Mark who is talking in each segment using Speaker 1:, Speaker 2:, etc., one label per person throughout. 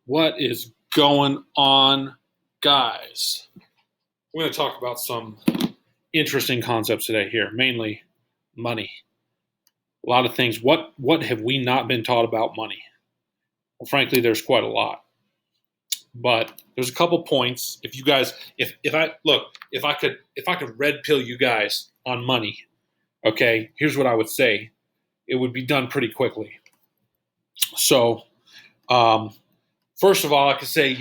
Speaker 1: What is going on, guys? We're going to talk about some interesting concepts today here, mainly money. A lot of things. What have we not been taught about money? Well, frankly, there's quite a lot. But there's a couple points. If you guys, if I look, if I could red pill you guys on money, okay, here's what I would say. It would be done pretty quickly. So, first of all, I could say,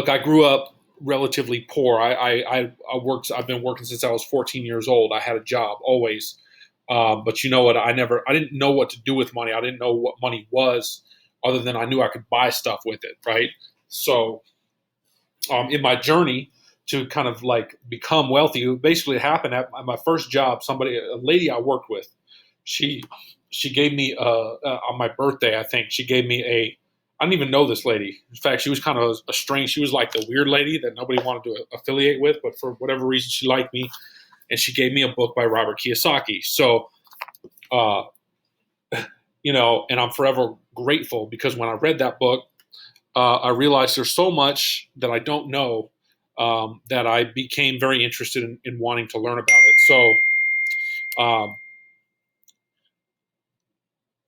Speaker 1: I grew up relatively poor. I've been working since I was 14 years old. I had a job always, but you know what? I didn't know what to do with money. I didn't know what money was, other than I knew I could buy stuff with it, right? So, in my journey to kind of like become wealthy, basically it happened at my first job. A lady I worked with, she gave me on my birthday, I think she gave me I didn't even know this lady. In fact, she was kind of a strange. She was like the weird lady that nobody wanted to affiliate with, but for whatever reason, she liked me, and she gave me a book by Robert Kiyosaki. So, and I'm forever grateful because when I read that book, I realized there's so much that I don't know that I became very interested in wanting to learn about it. So,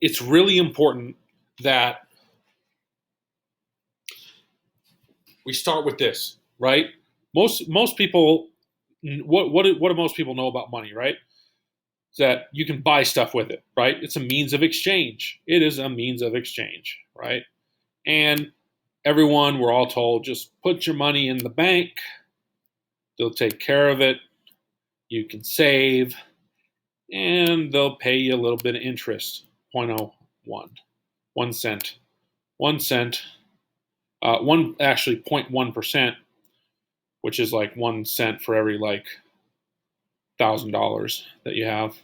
Speaker 1: it's really important that we start with this, right? Most people, what do most people know about money, right? That you can buy stuff with it, right? It's a means of exchange. It is a means of exchange, right? And we're all told, just put your money in the bank. They'll take care of it. You can save, and they'll pay you a little bit of interest, 0.01, 1 cent, 1 cent, actually 0.1%, which is like 1 cent for every like $1,000 that you have.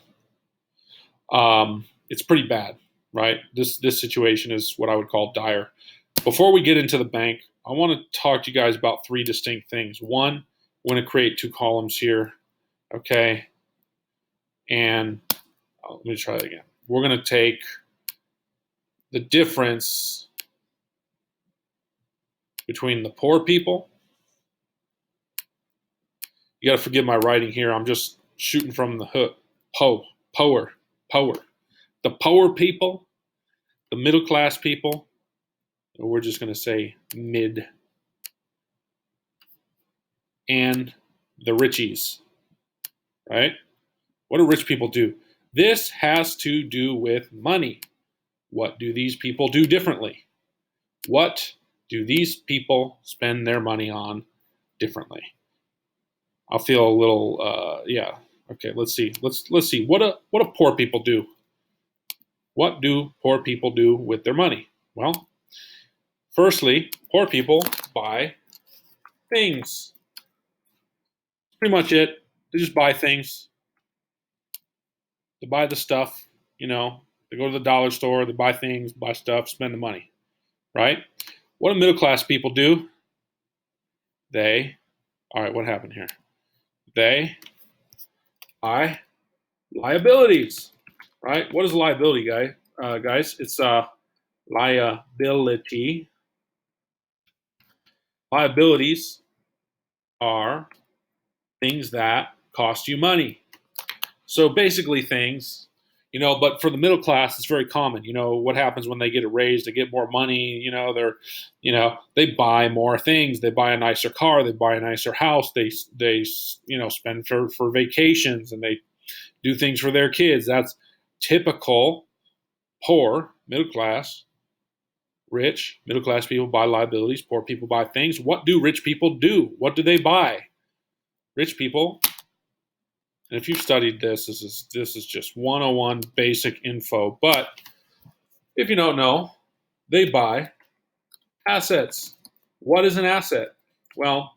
Speaker 1: It's pretty bad, right? This situation is what I would call dire. Before we get into the bank, I want to talk to you guys about three distinct things. One, we're going to create two columns here, okay? And let me try that again. We're going to take the difference between the poor people. You got to forgive my writing here. I'm just shooting from the hook. Power. The poor people, the middle class people, and we're just going to say mid, and the richies, right? What do rich people do? This has to do with money. What do these people do differently? What do these people spend their money on differently? I'll feel a little, yeah. Okay, let's see. Let's see. What do poor people do? What do poor people do with their money? Well, firstly, poor people buy things. That's pretty much it. They just buy things. They buy the stuff, They go to the dollar store, they buy things, buy stuff, spend the money, right? What do middle class people do? All right, what happened here? They buy liabilities, right? What is a liability, guys? It's liability. Liabilities are things that cost you money. So basically things, but for the middle class, it's very common. What happens when they get a raise, they get more money, they buy more things. They buy a nicer car, they buy a nicer house, they spend for vacations, and they do things for their kids. That's typical poor, middle class. Rich, middle class people buy liabilities, poor people buy things. What do rich people do? What do they buy? Rich people, and if you've studied this is just 101 basic info. But if you don't know, they buy assets. What is an asset? Well,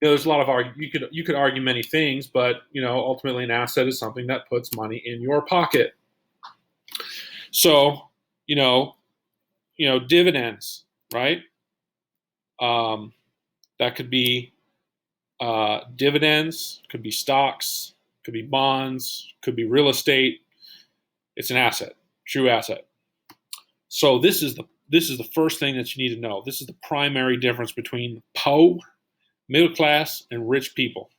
Speaker 1: there's a lot of you could argue many things, but ultimately an asset is something that puts money in your pocket. So, dividends, right? That could be dividends, could be stocks, could be bonds, could be real estate. It's an asset, true asset. So this is the first thing that you need to know. This is the primary difference between poor, middle class, and rich people.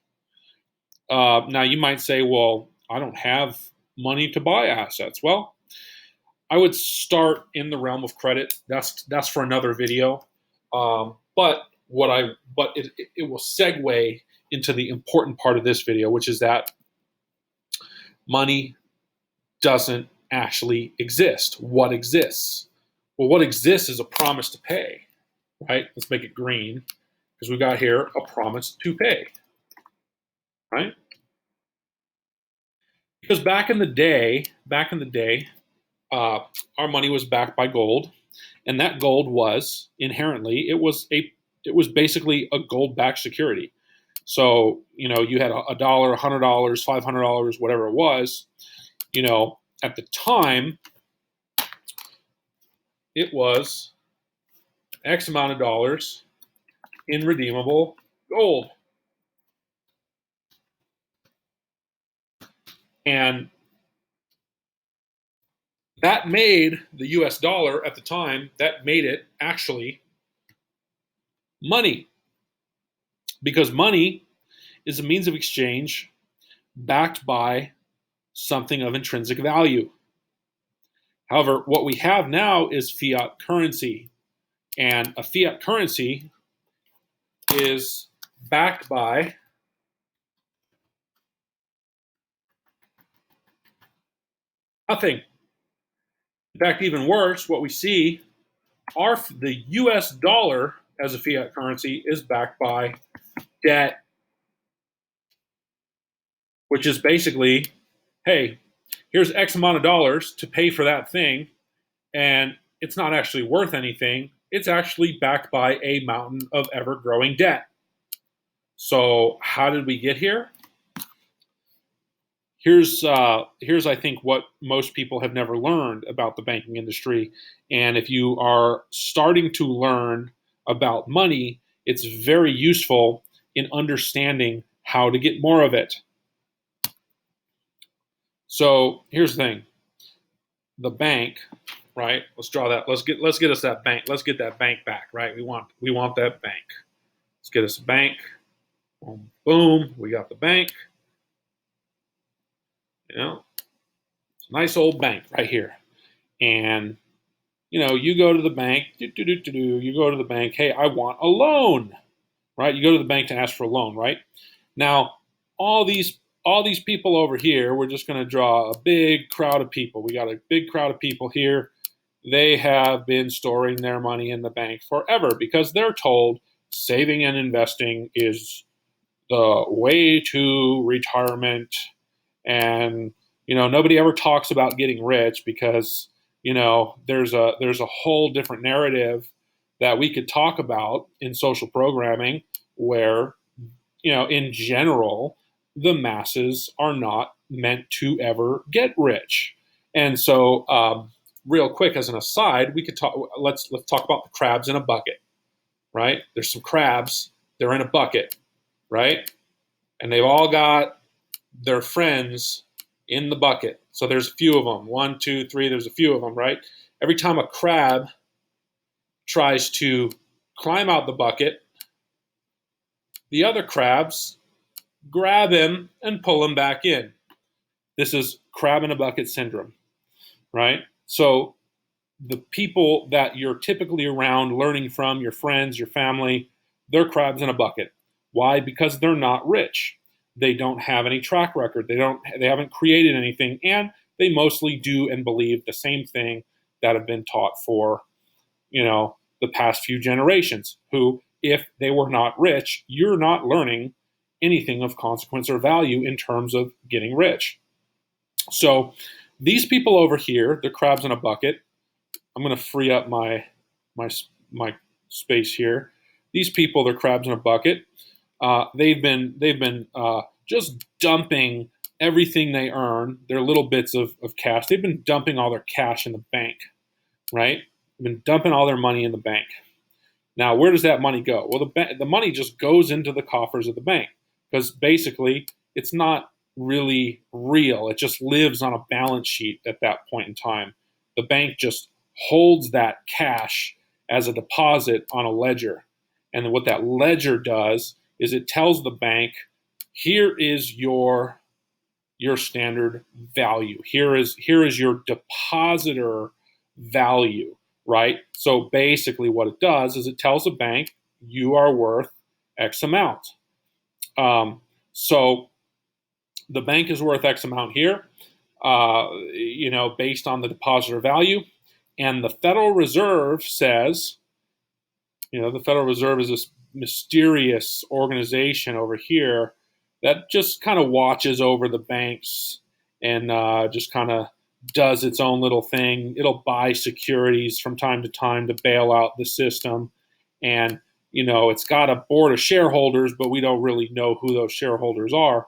Speaker 1: Now you might say, well, I don't have money to buy assets. Well, I would start in the realm of credit. That's for another video. But it will segue into the important part of this video, which is that money doesn't actually exist. What exists? Well, what exists is a promise to pay, right? Let's make it green because we got here a promise to pay, right? Because back in the day, our money was backed by gold, and that gold was inherently it was basically a gold-backed security. So you had a dollar, $100, $500, whatever it was. At the time, it was X amount of dollars in redeemable gold, and that made the U.S. dollar at the time. That made it actually money, because money is a means of exchange backed by something of intrinsic value. However, what we have now is fiat currency, and a fiat currency is backed by nothing. In fact, even worse, what we see are the US dollar as a fiat currency is backed by debt, which is basically, hey, here's X amount of dollars to pay for that thing, and it's not actually worth anything. It's actually backed by a mountain of ever-growing debt. So how did we get here? Here's I think what most people have never learned about the banking industry, and if you are starting to learn about money, it's very useful in understanding how to get more of it. So here's the thing: the bank, right? Let's draw that. Let's get us that bank. Let's get that bank back, right? We want that bank. Let's get us a bank. Boom, boom. We got the bank. It's a nice old bank right here. And you go to the bank. You go to the bank. Hey, I want a loan, right? You go to the bank to ask for a loan, right? Now, all these people over here, we're just going to draw a big crowd of people. We got a big crowd of people here. They have been storing their money in the bank forever because they're told saving and investing is the way to retirement. And nobody ever talks about getting rich because there's a whole different narrative that we could talk about in social programming where in general the masses are not meant to ever get rich. And so real quick as an aside, we could talk let's talk about the crabs in a bucket, right? There's some crabs, they're in a bucket, right? And they've all got their friends in the bucket. So there's a few of them. 1, 2, 3, there's a few of them, right? Every time a crab tries to climb out the bucket, the other crabs grab him and pull him back in. This is crab in a bucket syndrome, right? So the people that you're typically around learning from, your friends, your family, they're crabs in a bucket. Why? Because they're not rich. They don't have any track record. They haven't created anything, and they mostly do and believe the same thing that have been taught for, the past few generations, who, if they were not rich, you're not learning anything of consequence or value in terms of getting rich. So these people over here, they're crabs in a bucket. I'm going to free up my space here. These people, they're crabs in a bucket. They've been just dumping everything they earn, their little bits of cash. They've been dumping all their cash in the bank, right? They've been dumping all their money in the bank. Now, where does that money go? Well, the money just goes into the coffers of the bank because basically it's not really real. It just lives on a balance sheet at that point in time. The bank just holds that cash as a deposit on a ledger. And then what that ledger does is it tells the bank, here is your standard value. Here is your depositor value, right? So basically what it does is it tells the bank, you are worth X amount. So the bank is worth X amount here, based on the depositor value. And the Federal Reserve says, the Federal Reserve is this mysterious organization over here that just kind of watches over the banks and just kind of does its own little thing. It'll buy securities from time to time to bail out the system. And, it's got a board of shareholders, but we don't really know who those shareholders are.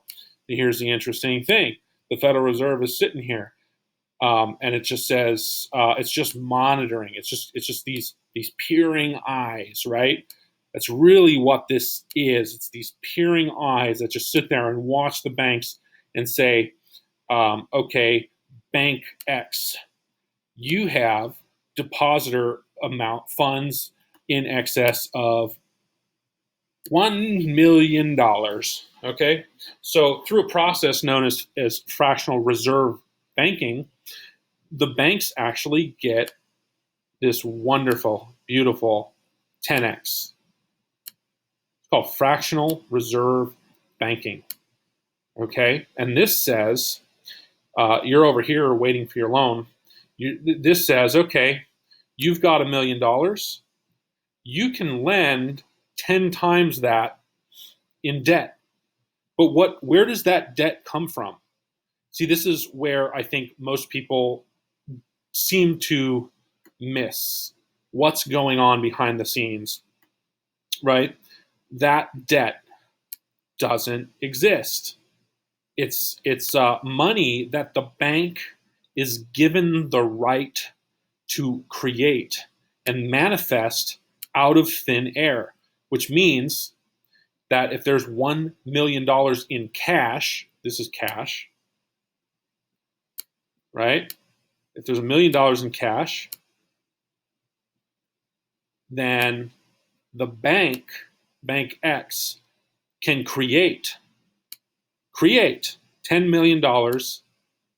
Speaker 1: And here's the interesting thing. The Federal Reserve is sitting here. And it just says it's just monitoring. It's just these peering eyes, right? That's really what this is. It's these peering eyes that just sit there and watch the banks and say, okay, Bank X, you have depositor amount funds in excess of $1 million. Okay, so through a process known as fractional reserve banking, the banks actually get this wonderful, beautiful 10x. It's called fractional reserve banking. Okay, and this says you're over here waiting for your loan. This says, okay, you've got $1 million. You can lend 10 times that in debt. But where does that debt come from? See, this is where I think most people seem to miss what's going on behind the scenes, right? That debt doesn't exist. It's money that the bank is given the right to create and manifest out of thin air, which means that if there's $1 million in cash, this is cash, right? If there's $1 million in cash, then the bank X, can create $10 million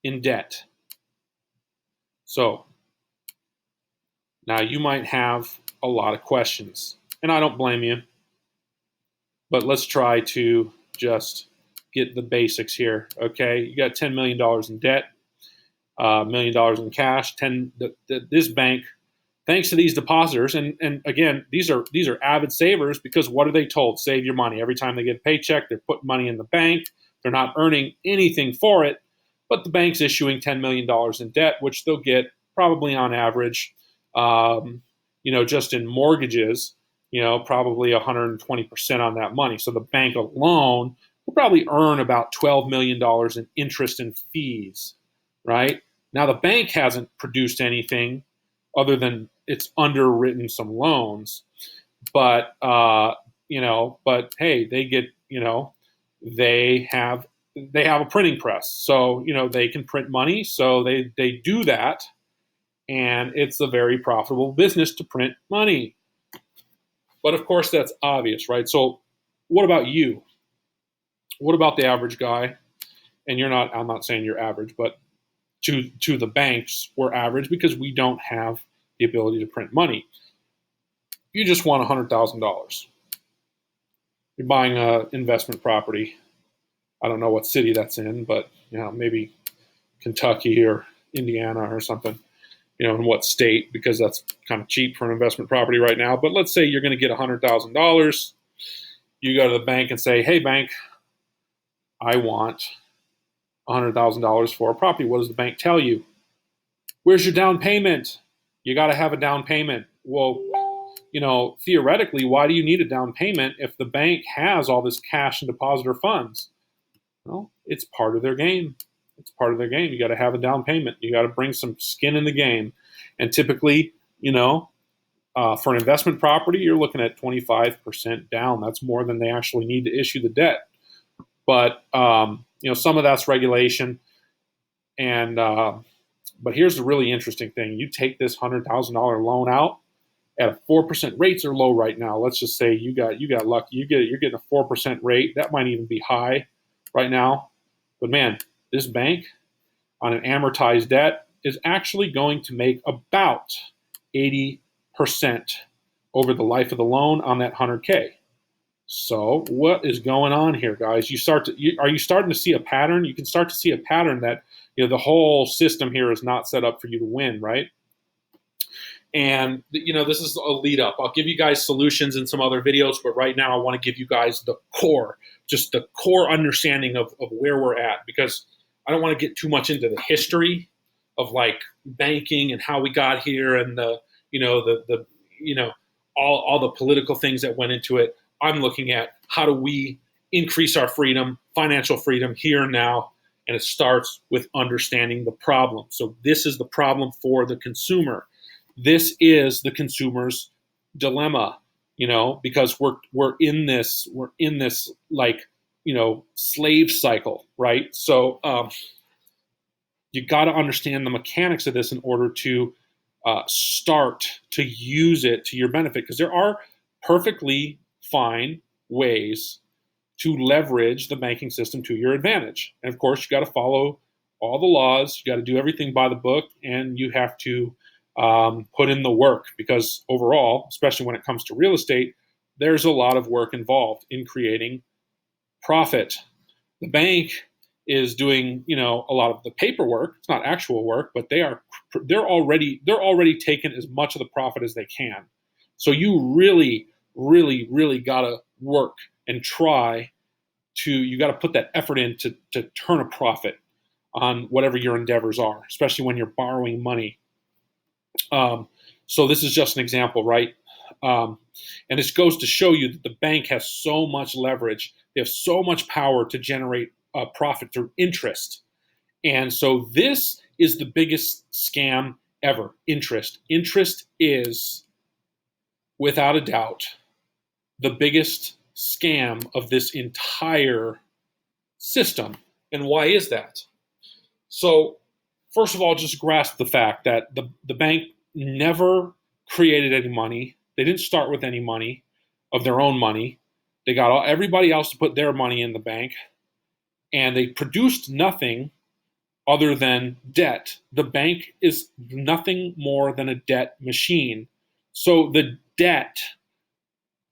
Speaker 1: in debt. So now you might have a lot of questions, and I don't blame you, but let's try to just get the basics here. Okay, you got $10 million in debt, $1 million in cash. This bank, thanks to these depositors, and again, these are avid savers, because what are they told? Save your money. Every time they get a paycheck, they're putting money in the bank. They're not earning anything for it, but the bank's issuing $10 million in debt, which they'll get probably on average, just in mortgages, probably 120% on that money. So the bank alone will probably earn about $12 million in interest and fees, right? Now the bank hasn't produced anything other than it's underwritten some loans, but hey, they get, they have a printing press, so they can print money, so they do that, and it's a very profitable business to print money. But of course, that's obvious, right? So what about you? What about the average guy? And I'm not saying you're average, but to the banks, we're average because we don't have the ability to print money. You just want $100,000. You're buying an investment property. I don't know what city that's in, but maybe Kentucky or Indiana or something. In what state, because that's kind of cheap for an investment property right now. But let's say you're going to get $100,000. You go to the bank and say, hey, bank, I want $100,000 for a property. What does the bank tell you? Where's your down payment? You got to have a down payment. Well, theoretically, why do you need a down payment if the bank has all this cash and depositor funds? Well, it's part of their game. It's part of their game. You got to have a down payment. You got to bring some skin in the game. And typically, for an investment property, you're looking at 25% down. That's more than they actually need to issue the debt. But some of that's regulation, and But here's the really interesting thing: you take this $100,000 loan out at a 4% rates are low right now. Let's just say you got lucky. You're getting a 4% rate. That might even be high right now. But man, this bank on an amortized debt is actually going to make about 80% over the life of the loan on that 100K. So what is going on here, guys? Are you starting to see a pattern? You can start to see a pattern that the whole system here is not set up for you to win, right? And this is a lead up. I'll give you guys solutions in some other videos, but right now I want to give you guys the core, just the core understanding of where we're at, because I don't want to get too much into the history of like banking and how we got here and all the political things that went into it. I'm looking at how do we increase our freedom, financial freedom here and now, and it starts with understanding the problem. So this is the problem for the consumer. This is the consumer's dilemma, because we're in this like slave cycle, right? So you got to understand the mechanics of this in order to start to use it to your benefit, because there are perfectly fine ways to leverage the banking system to your advantage. And of course, you got to follow all the laws. You got to do everything by the book, and you have to put in the work, because overall, especially when it comes to real estate, there's a lot of work involved in creating profit. The bank is doing, a lot of the paperwork. It's not actual work, but they're already taking as much of the profit as they can. So you really, really, really gotta work and you got to put that effort in to turn a profit on whatever your endeavors are, especially when you're borrowing money. So this is just an example, right? And this goes to show you that the bank has so much leverage. They have so much power to generate profit through interest. And so this is the biggest scam ever, interest. Interest is, without a doubt, the biggest scam of this entire system. And why is that? So first of all, just grasp the fact that the bank never created any money. They didn't start with any money of their own money. They got everybody else to put their money in the bank, and they produced nothing other than debt. The bank is nothing more than a debt machine. So the debt,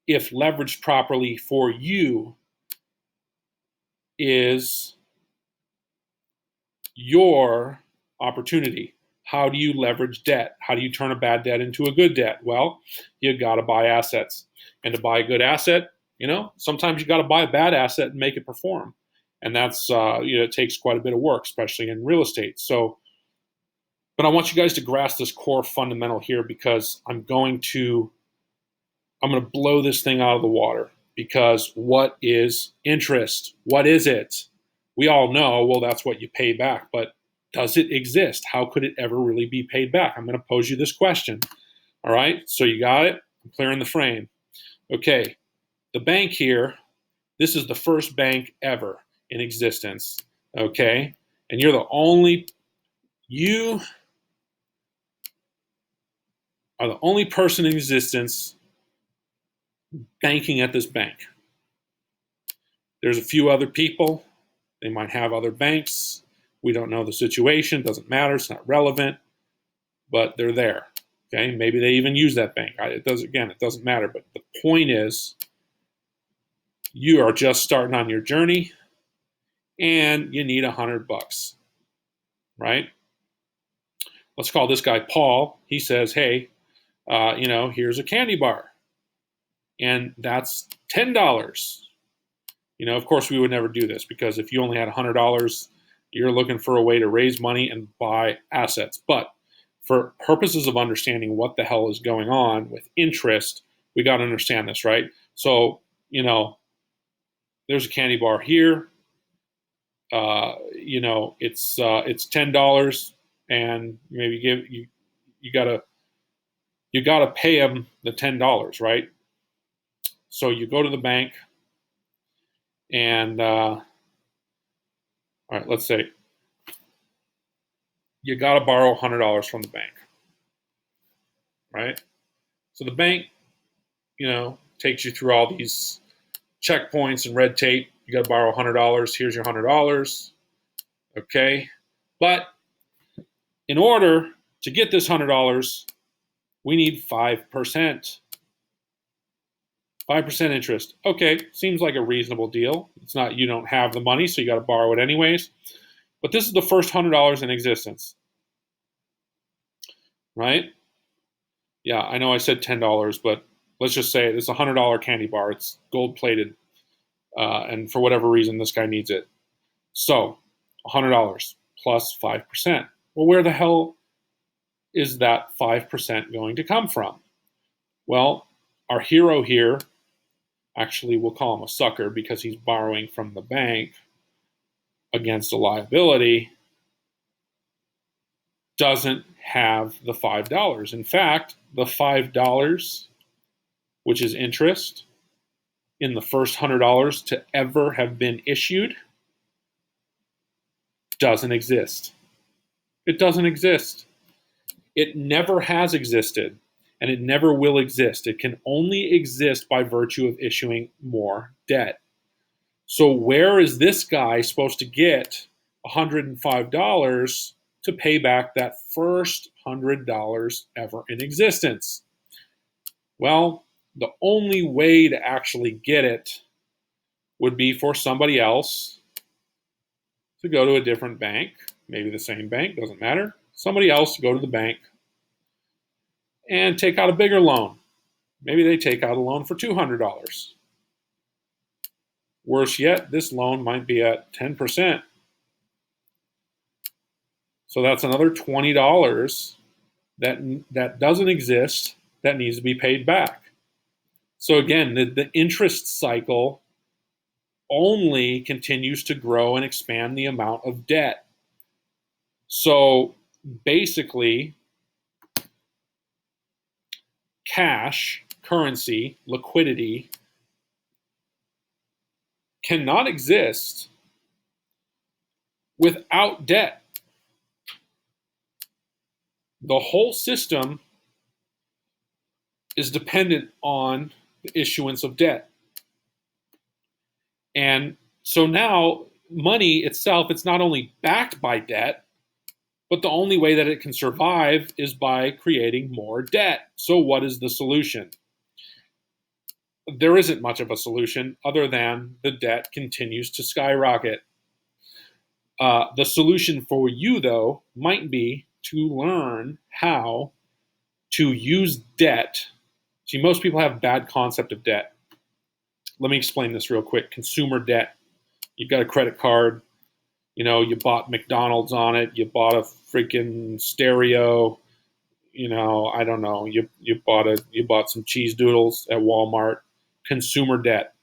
Speaker 1: if leveraged properly for you, is your opportunity. How do you leverage debt? How do you turn a bad debt into a good debt? Well, you got to buy assets. And to buy a good asset, sometimes you got to buy a bad asset and make it perform. And that's, it takes quite a bit of work, especially in real estate. So, but I want you guys to grasp this core fundamental here, because I'm going to blow this thing out of the water. Because what is interest? What is it? We all know, well, that's what you pay back, but does it exist? How could it ever really be paid back? I'm going to pose you this question. All right, so you got it? I'm clearing the frame. Okay, the bank here, this is the first bank ever in existence, okay? And you are the only person in existence banking at this bank. There's a few other people. They might have other banks. We don't know the situation. Doesn't matter. It's not relevant. But they're there. Okay? Maybe they even use that bank. It doesn't matter. But the point is, you are just starting on your journey, and you need $100, right? Let's call this guy Paul. He says, "Hey, here's a candy bar, and that's $10." Of course, we would never do this, because if you only had $100, you're looking for a way to raise money and buy assets. But for purposes of understanding what the hell is going on with interest, we got to understand this, right? So, there's a candy bar here. It's $10, and maybe you gotta pay them the $10, right? So you go to the bank, and all right, let's say you got to borrow $100 from the bank, right? So the bank, takes you through all these checkpoints and red tape. You got to borrow $100. Here's your $100. Okay. But in order to get this $100, we need 5%. 5% interest. Okay, seems like a reasonable deal. It's not, you don't have the money, so you got to borrow it anyways. But this is the first $100 in existence, right? Yeah, I know I said $10, but let's just say it's a $100 candy bar. It's gold plated, and for whatever reason, this guy needs it. So, $100 plus 5%. Well, where the hell is that 5% going to come from? Well, our hero here, actually we'll call him a sucker because he's borrowing from the bank against a liability, doesn't have the $5. In fact, the $5, which is interest, in the first $100 to ever have been issued, doesn't exist. It doesn't exist. It never has existed, and it never will exist. It can only exist by virtue of issuing more debt. So where is this guy supposed to get $105 to pay back that first $100 ever in existence? Well, the only way to actually get it would be for somebody else to go to a different bank, maybe the same bank, doesn't matter. Somebody else to go to the bank and take out a bigger loan. Maybe they take out a loan for $200. Worse yet, this loan might be at 10%. So that's another $20 that doesn't exist that needs to be paid back. So again, the interest cycle only continues to grow and expand the amount of debt. So basically, cash, currency, liquidity cannot exist without debt. The whole system is dependent on the issuance of debt. And so now money itself, it's not only backed by debt, but the only way that it can survive is by creating more debt. So what is the solution? There isn't much of a solution other than the debt continues to skyrocket. The solution for you, though, might be to learn how to use debt. See, most people have a bad concept of debt. Let me explain this real quick. Consumer debt. You've got a credit card. You bought McDonald's on it. You bought a freaking stereo. I don't know. You bought some cheese doodles at Walmart. Consumer debt.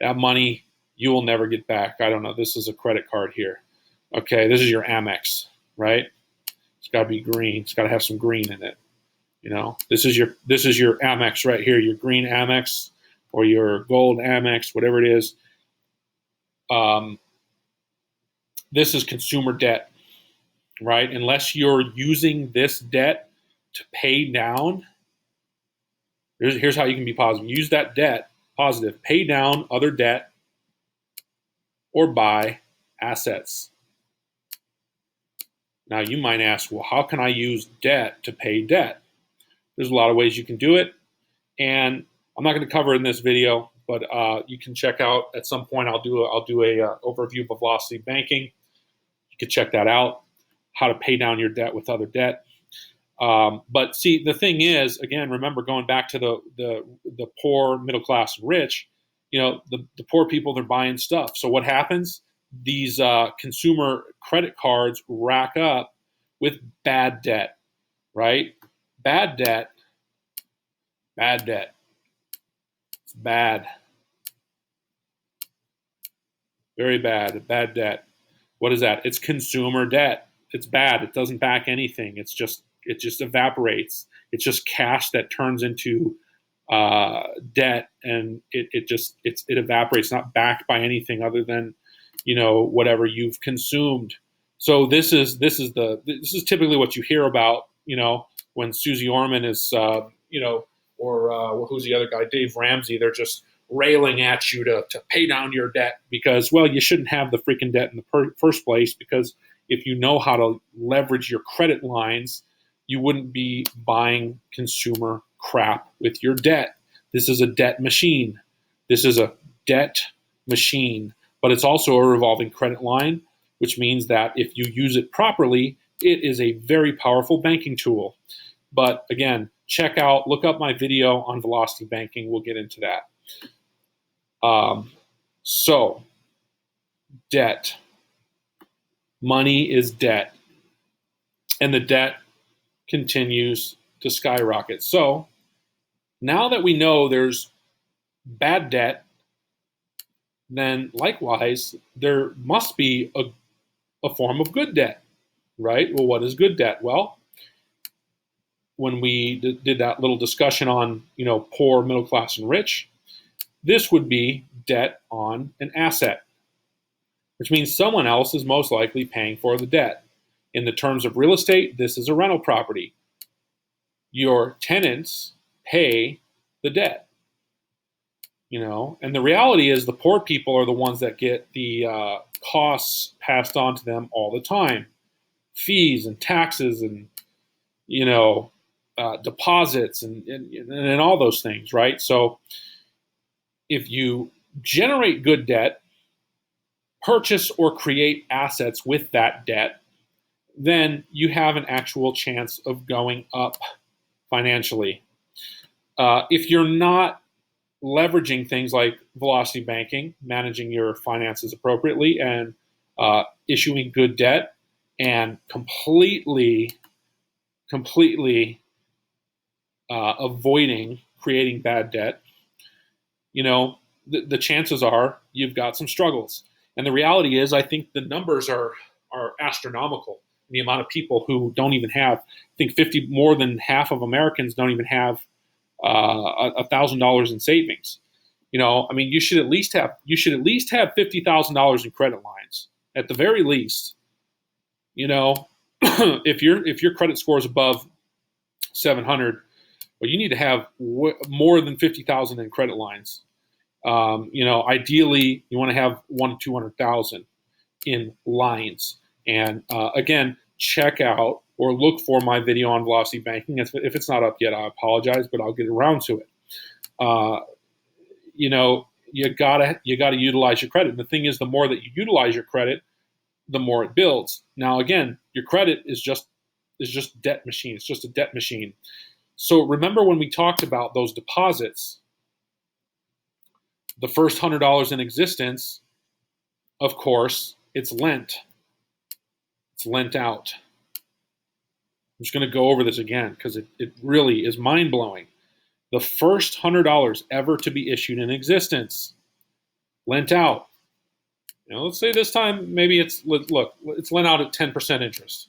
Speaker 1: That money you will never get back. I don't know. This is a credit card here. Okay, this is your Amex, right? It's got to be green. It's got to have some green in it. This is your Amex right here. Your green Amex or your gold Amex, whatever it is. This is consumer debt, right? Unless you're using this debt to pay down, here's how you can be positive. Use that debt, positive, pay down other debt or buy assets. Now you might ask, well, how can I use debt to pay debt? There's a lot of ways you can do it, and I'm not going to cover it in this video, but you can check out at some point. I'll do a overview of velocity banking. You can check that out. How to pay down your debt with other debt. But see, the thing is, again, remember going back to the poor, middle class, rich. The poor people, they're buying stuff. So what happens? These consumer credit cards rack up with bad debt, right? Bad debt. It's bad. Very bad. Bad debt. What is that? It's consumer debt. It's bad. It doesn't back anything. It just evaporates. It's just cash that turns into debt, and it evaporates. Not backed by anything other than whatever you've consumed. So this is typically what you hear about, when Susie Orman is, or who's the other guy, Dave Ramsey. They're just railing at you to pay down your debt because, well, you shouldn't have the freaking debt in the first place, because if you know how to leverage your credit lines, you wouldn't be buying consumer crap with your debt. This is a debt machine. This is a debt machine, but it's also a revolving credit line, which means that if you use it properly, it is a very powerful banking tool. But again, look up my video on velocity banking. We'll get into that. So, debt. Money is debt. And the debt continues to skyrocket. So, now that we know there's bad debt, then likewise, there must be a form of good debt, right? Well, what is good debt? Well, when we did that little discussion on, poor, middle class, and rich, this would be debt on an asset, which means someone else is most likely paying for the debt. In the terms of real estate, this is a rental property. Your tenants pay the debt, and the reality is the poor people are the ones that get the costs passed on to them all the time. Fees and taxes and, deposits and all those things, right? So if you generate good debt, purchase or create assets with that debt, then you have an actual chance of going up financially. If you're not leveraging things like velocity banking, managing your finances appropriately, and issuing good debt, and completely avoiding creating bad debt, the chances are you've got some struggles. And the reality is, I think the numbers are astronomical. The amount of people who don't even have, I think more than half of Americans don't even have $1,000 in savings. You should at least have $50,000 in credit lines at the very least. If your credit score is above 700, well, you need to have more than 50,000 in credit lines. Ideally, you want to have 100,000 to 200,000 in lines. And again, check out or look for my video on velocity banking. If it's not up yet, I apologize, but I'll get around to it. You gotta utilize your credit. And the thing is, the more that you utilize your credit, the more it builds. Now, again, your credit is just debt machine. It's just a debt machine. So remember when we talked about those deposits, the first $100 in existence, of course, it's lent. It's lent out. I'm just going to go over this again because it really is mind-blowing. The first $100 ever to be issued in existence, lent out. Let's say this time maybe it's lent out at 10% interest.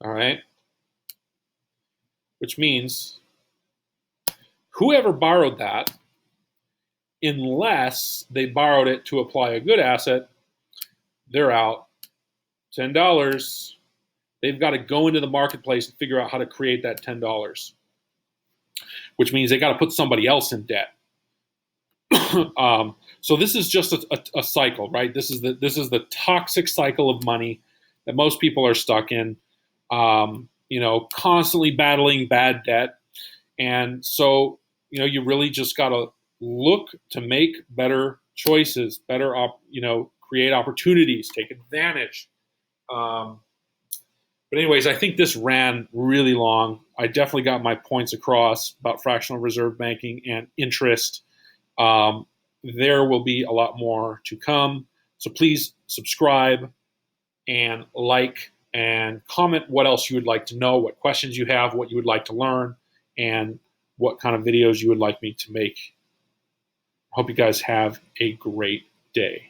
Speaker 1: All right? Which means whoever borrowed that, unless they borrowed it to apply a good asset, they're out. $10. They've got to go into the marketplace and figure out how to create that $10, which means they got to put somebody else in debt. So this is just a cycle, right? This is the toxic cycle of money that most people are stuck in. Constantly battling bad debt, and so you really just got to look to make better choices, create opportunities, take advantage. But anyways, I think this ran really long. I definitely got my points across about fractional reserve banking and interest. There will be a lot more to come. So please subscribe and like and comment what else you would like to know, what questions you have, what you would like to learn, and what kind of videos you would like me to make. Hope you guys have a great day.